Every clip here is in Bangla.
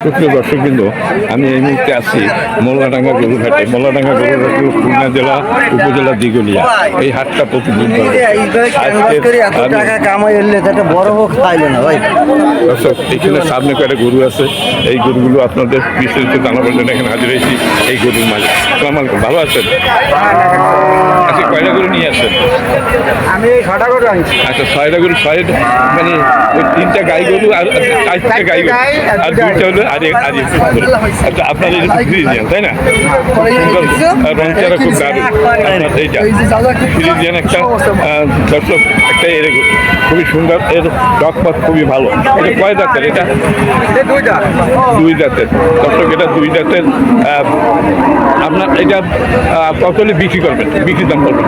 সুপ্রিয় দর্শক কিন্তু আমি এই মুহূর্তে আছি মোল্লাডাঙ্গা গরুরহাটে। মোল্লাডাঙ্গা গরুরহাট খুলনা জেলা উপজেলা দিঘলিয়া। এই হাটটা প্রতি বুধবার। দর্শক এখানে সামনে কয়েকটা গরু আছে, এই গরুগুলো আপনাদের বিস্তারিত জানাবার জন্য এখানে হাজির হয়েছি। এই গরুর মালিক আসসালামু আলাইকুম, ভালো আছেন? আচ্ছা, কয়টা গরু নিয়ে আসছেন? আমি 6টা গরু আনছি। আচ্ছা, 6টা গরু, 6 মানে ওই 3টা গাই গরু আর 4টা গাই গরু আর 2টা হলো আর আচ্ছা, আপনার এই ফ্রিজিয়ান তাই না? রংচারা খুব দারুণ। এইটা ফ্রিজিয়ান একটা দর্শক একটা এর খুবই সুন্দর, এর ডকপথ খুবই ভালো। এটা কয় দাঁতের? এটা 2 দাঁতের দর্শক, এটা 2 দাঁতের। আপনার এটা কত হলে বিক্রি করবেন, বিক্রি দাম করবেন?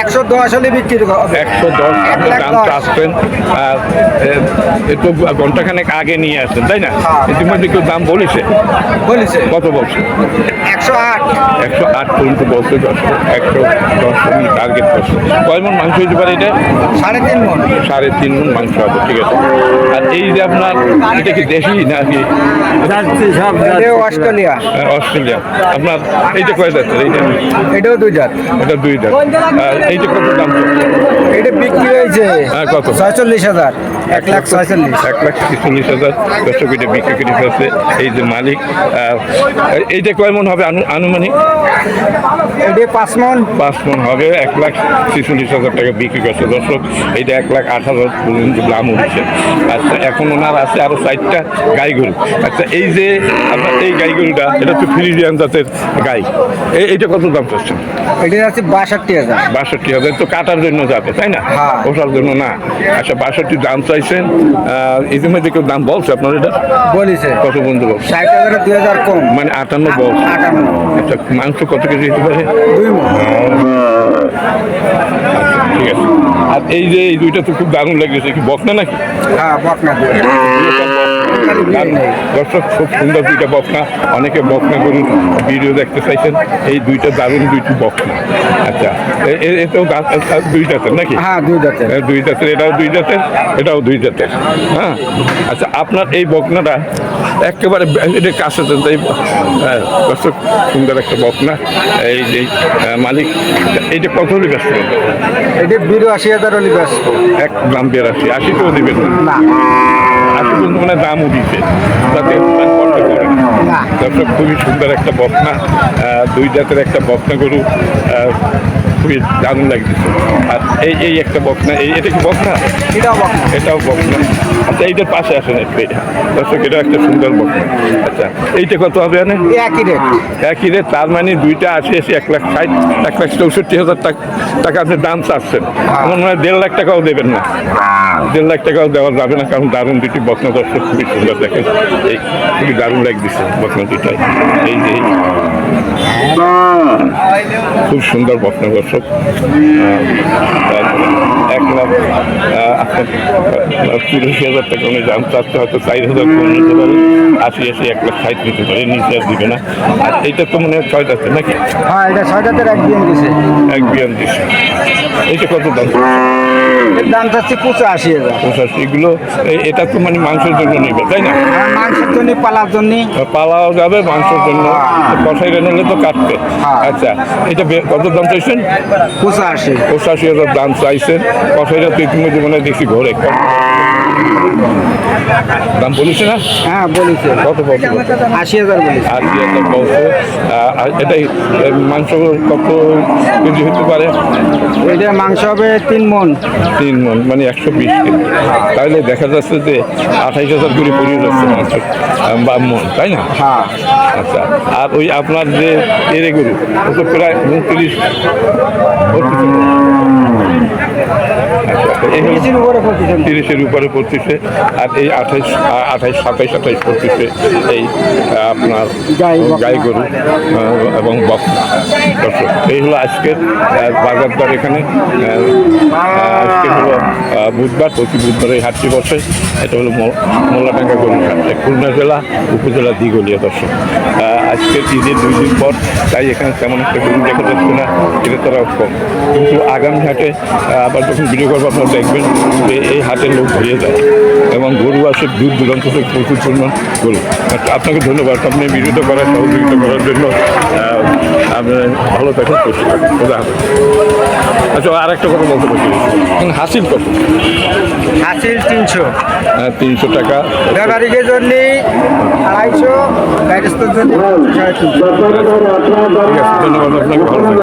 110 হলে বিক্রি 110 দাম চাচ্ছেন। একটু ঘন্টাখানেক আগে নিয়ে আসছেন তাই না? ইতিমধ্যে কেউ দাম বলেছে? কত বলছে? 108 পর্যন্ত বলছে। 110 টার্গেট করছে। কয় মন মাংস হইতে পারে এটা? 3.5 মন মাংস হবে। ঠিক আছে। আর এই যে আপনার এটা কি দেশি নাকি অস্ট্রেলিয়া? অস্ট্রেলিয়া। আপনার এইটা কয় দাঁতের? এটাও 2 দাঁত। এটা 2 দাঁত। এইটা কত দাম? এটা বিক্রি হয়েছে কত? 46,000। 1,46,000। 1,46,000 দর্শক এটা বিক্রি করে ফেলছে এই যে মালিক। এইটা কয় মন হবে আনুমানিক? এটা 5 মন। 5 মন হবে। 1,46,000 টাকা বিক্রি করছে দর্শক। এইটা 1,08,000 পর্যন্ত দাম উঠছে। আচ্ছা, এখন ওনার আছে আরো 4টা গাই গরু। আচ্ছা, এই যে আপনার এই গাই গরুটা, এটা তো ফ্রিজিয়ান জাতের গাই। এইটা কত দাম চাচ্ছেন? এটা আছে 62,000। 62,000 তো কাটার জন্য যাবে তাই না? হ্যাঁ। ওঠার জন্য না। আচ্ছা, 62 দাম চাইছেন। ইতিমধ্যে কেউ দাম বলছে আপনার? এটা বলেছে কত বন্ধু বলছে? 60,000 2,000 কম, মানে 58 বলছে। 58। আচ্ছা, মাংস কত কেজি হতে পারে? 2 মন। ঠিক আছে। আর এই যে এই 2টা তো খুব দারুণ লাগছে, কি বকনা নাকি? হ্যাঁ, বকনা। দর্শক খুব সুন্দর 2টা বকনা। অনেকে বকনা গরুর ভিডিও দেখতে চাইছেন। এই 2টা দারুণ 2টি বকনা। আচ্ছা, এটাও 2 দাঁতের নাকি? হ্যাঁ, 2 দাঁতের। 2 দাঁতের, এটাও 2 দাঁতের, এটাও 2 দাঁতের। হ্যাঁ। আচ্ছা, আপনার এই বকনাটা একেবারে এটা কাছে তাই দর্শক সুন্দর একটা বকনা। এই যে মালিক এইটা কত হলে ব্যস্ত? এটা 82,000 হলে ব্যস্ত। 1,82,000। 80 তো দিবেন না? 80 পর্যন্ত মানে দাম উঠিছে, যাতে করতে পারে না। দর্শক খুবই সুন্দর একটা বকনা, 2 জাতের একটা বকনা গরু, খুবই দারুণ লাগতেছে। আর এই একটা বকনা, এটা কি বকনা? এটাও বকনা। এটাও বকনা। আচ্ছা, এইটার পাশে আসেন একটু। দর্শক এটা একটা সুন্দর বকনা। আচ্ছা, এইটা কত হবে? একই রেট। একই রেট। তার মানে 2টা 80 1,60,000 1,64,000 টাকা আপনি দাম চাচ্ছেন। আমার মনে হয় 1.5 লাখ টাকাও দেবেন না। 1.5 লাখ টাকাও দেওয়া যাবে না, কারণ দারুণ 2টি বকনা দর্শক খুবই সুন্দর। দেখেন এই খুবই দারুণ লাগতেছে বকনা 2টাই। এই যে খুব সুন্দর বকনা দর্শক। 1,80,000 টাকা উনি দাম চাচ্ছে, হয়তো 4,000 কম নিতে পারে। 80 1,60,000 নিতে পারে, নিচে আর দিবে না। আর এইটা তো মনে হয় 6 দাঁতের নাকি? হ্যাঁ, এটা 6 দাঁতের। 1 বিয়ান দিছে। 1 বিয়ান দিছে। এইটা কত দাম? এর দাম চাচ্ছি 85,000। 85। এগুলো এটা তো মানে মাংসের জন্য নেবে তাই না? মাংসের জন্য, পালার জন্য। পালাও যাবে, মাংসের জন্য। কষাই নিলে তো কাটবে। আচ্ছা, এটা কত দাম চাইছেন? 85,000 দাম চাইছেন। কষাইরা তো ইতিমধ্যে মনে হয় দেখি ঘরে দাম বলেছে না? হ্যাঁ, বলেছে। কত বলছে? 80,000 বলেছে। 80,000 বলছে। এটাই মাংস কত কেজি হতে পারে? এটা মাংস হবে 3 মন। 3 মন মানে 120 কেজি। তাহলে দেখা যাচ্ছে যে 28,000 করে পড়ে যাচ্ছে মাংস বা মন, তাই না? হ্যাঁ। আচ্ছা, আর ওই আপনার যে এরে গরু ও তো প্রায় 29 30-এর উপরে পড়তেছে। আর এই 28 27 28 পড়তেছে এই আপনার গাই গরু এবং বকনা। দর্শক এই হলো আজকের বাজার দর এখানে। আজকে হলো বুধবার, প্রতি বুধবার এই হাটটি বসে। এটা হলো মোল্লাডাঙ্গা গরুর হাট, খুলনা জেলা উপজেলা দিঘলিয়া। দর্শক আজকে ঈদের 2 দিন পর, তাই এখানে তেমন একটা গরু দেখা যাচ্ছে না, ক্রেতারাও কম। কিন্তু আগামী হাটে আবার যখন ভিডিও করবো, আপনারা দেখবেন যে এই হাটে লোক ভরিয়ে যায় এবং গরু আসে দূর দূরান্ত থেকে প্রচুর পরিমাণ গরু। আচ্ছা, আপনাকে ধন্যবাদ আপনি ভিডিওটা করার সহযোগিতা করার জন্য। আপনি ভালো থাকেন, খুশি থাকেন। খোদা হাফেজ। আচ্ছা, আর একটা কথা বলতে পারছি, হাসিল কত? হাসিল 300, 300 টাকা। ব্যবহারিকের জন্য 250, গাইডেস্তের জন্য 350। ঠিক আছে, ধন্যবাদ আপনাকে, ভালো থাকবেন।